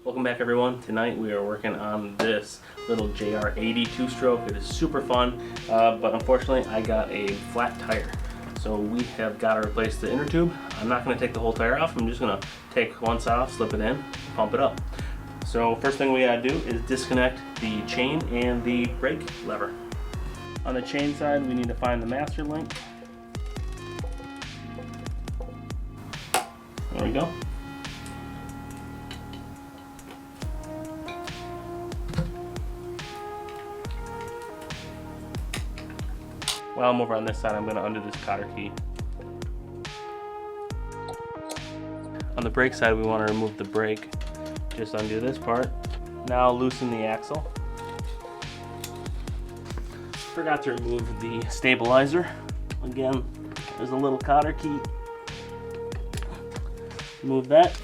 Welcome back everyone. Tonight we are working on this little JR80 2-stroke. It is super fun, but unfortunately I got a flat tire. So we have got to replace the inner tube. I'm not going to take the whole tire off. I'm just going to take one side off, slip it in, pump it up. So first thing we got to do is disconnect the chain and the brake lever. On the chain side we need to find the master link. There we go. While I'm over on this side, I'm going to undo this cotter key. On the brake side, we want to remove the brake. Just undo this part. Now loosen the axle. Forgot to remove the stabilizer. Again, there's a little cotter key. Remove that.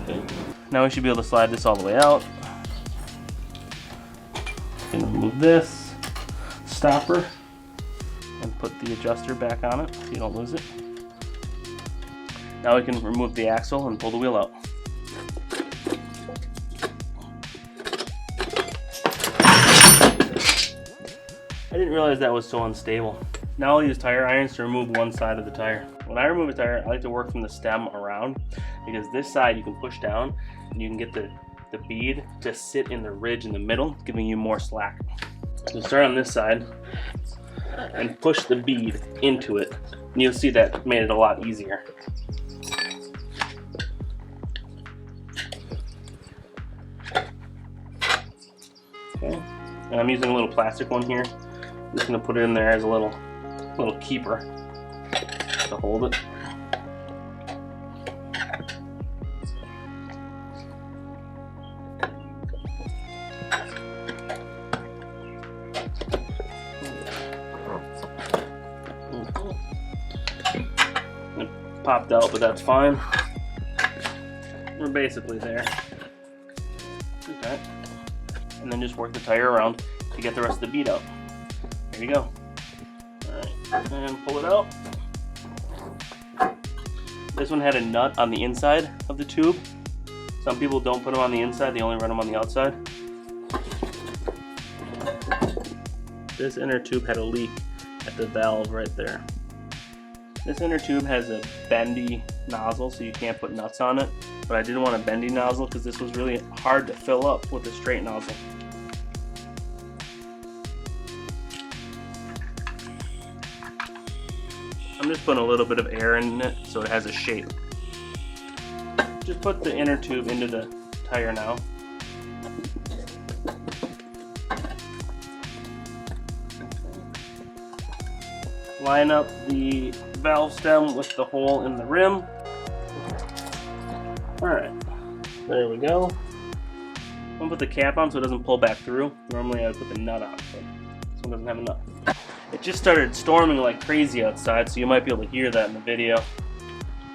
Okay. Now we should be able to slide this all the way out. Gonna remove this stopper and put the adjuster back on it so you don't lose it. Now we can remove the axle and pull the wheel out. I didn't realize that was so unstable. Now I'll use tire irons to remove one side of the tire. When I remove a tire, I like to work from the stem around, because this side you can push down and you can get the bead to sit in the ridge in the middle, giving you more slack. So start on this side and push the bead into it, and you'll see that made it a lot easier. Okay, and I'm using a little plastic one here. I'm just going to put it in there as a little keeper to hold it. It popped out, but that's fine. We're basically there. Okay. And then just work the tire around to get the rest of the bead out. There you go. Alright, and pull it out. This one had a nut on the inside of the tube. Some people don't put them on the inside, they only run them on the outside. This inner tube had a leak at the valve right there. This inner tube has a bendy nozzle, so you can't put nuts on it. But I didn't want a bendy nozzle because this was really hard to fill up with a straight nozzle. I'm just putting a little bit of air in it so it has a shape. Just put the inner tube into the tire now. Line up the valve stem with the hole in the rim. Alright, there we go. I'm going to put the cap on so it doesn't pull back through. Normally I would put the nut on, but this one doesn't have a nut. It just started storming like crazy outside, so you might be able to hear that in the video.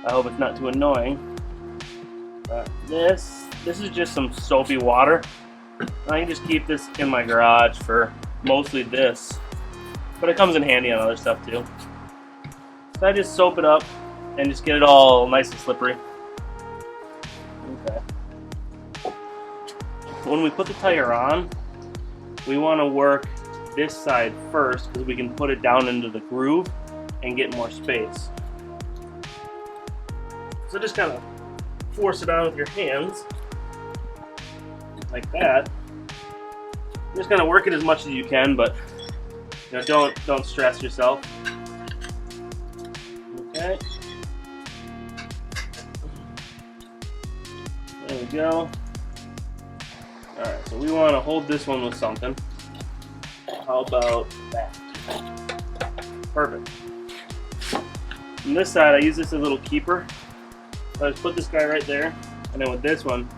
I hope it's not too annoying. This is just some soapy water. I can just keep this in my garage for mostly this, but it comes in handy on other stuff too. So I just soap it up and just get it all nice and slippery. Okay. When we put the tire on, we want to work this side first because we can put it down into the groove and get more space. So just kind of force it on with your hands like that. Just kind of work it as much as you can, but you know, don't stress yourself. Okay. There we go. Alright, so we want to hold this one with something. How about that? Perfect. On this side, I use this as a little keeper. So I just put this guy right there, and then with this one,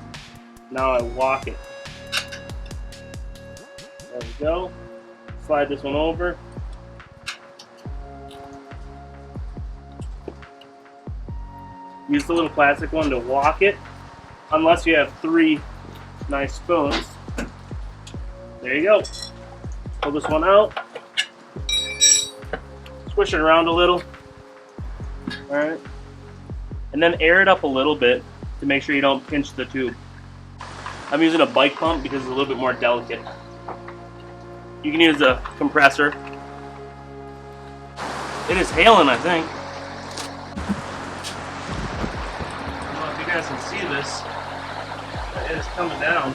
now I walk it. There we go. Slide this one over. Use the little plastic one to walk it, unless you have 3 nice spoons. There you go. Pull this one out. Squish it around a little. Alright. And then air it up a little bit to make sure you don't pinch the tube. I'm using a bike pump because it's a little bit more delicate. You can use a compressor. It is hailing, I think. I don't know if you guys can see this, but it is coming down.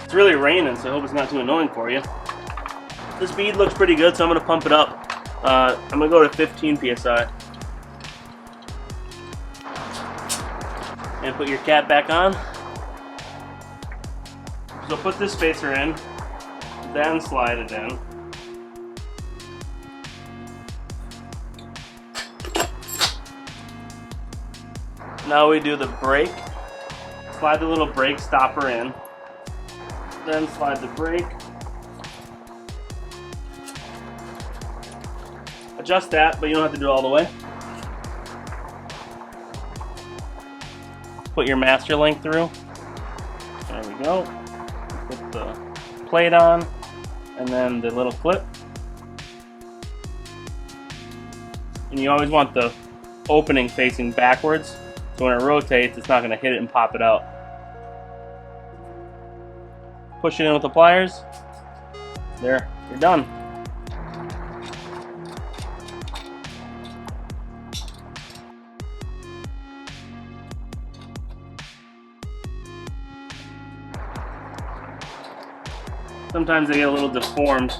It's really raining, so I hope it's not too annoying for you. The speed looks pretty good, so I'm going to pump it up. I'm going to go to 15 psi. And put your cap back on. So put this spacer in, then slide it in. Now we do the brake. Slide the little brake stopper in. Then slide the brake. Adjust that, but you don't have to do it all the way. Put your master link through. There we go. Put the plate on, and then the little clip. And you always want the opening facing backwards, so when it rotates, it's not going to hit it and pop it out. Push it in with the pliers. There, you're done. Sometimes they get a little deformed.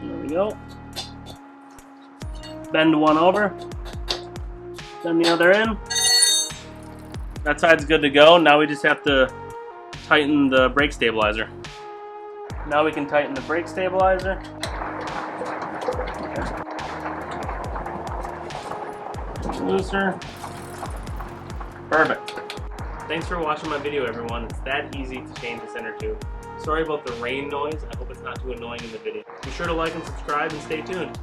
There we go. Bend one over. Bend the other in. That side's good to go. Now we just have to tighten the brake stabilizer. Now we can tighten the brake stabilizer. Looser. Perfect. Thanks for watching my video, everyone. It's that easy to change this inner tube. Sorry about the rain noise. I hope it's not too annoying in the video. Be sure to like and subscribe and stay tuned.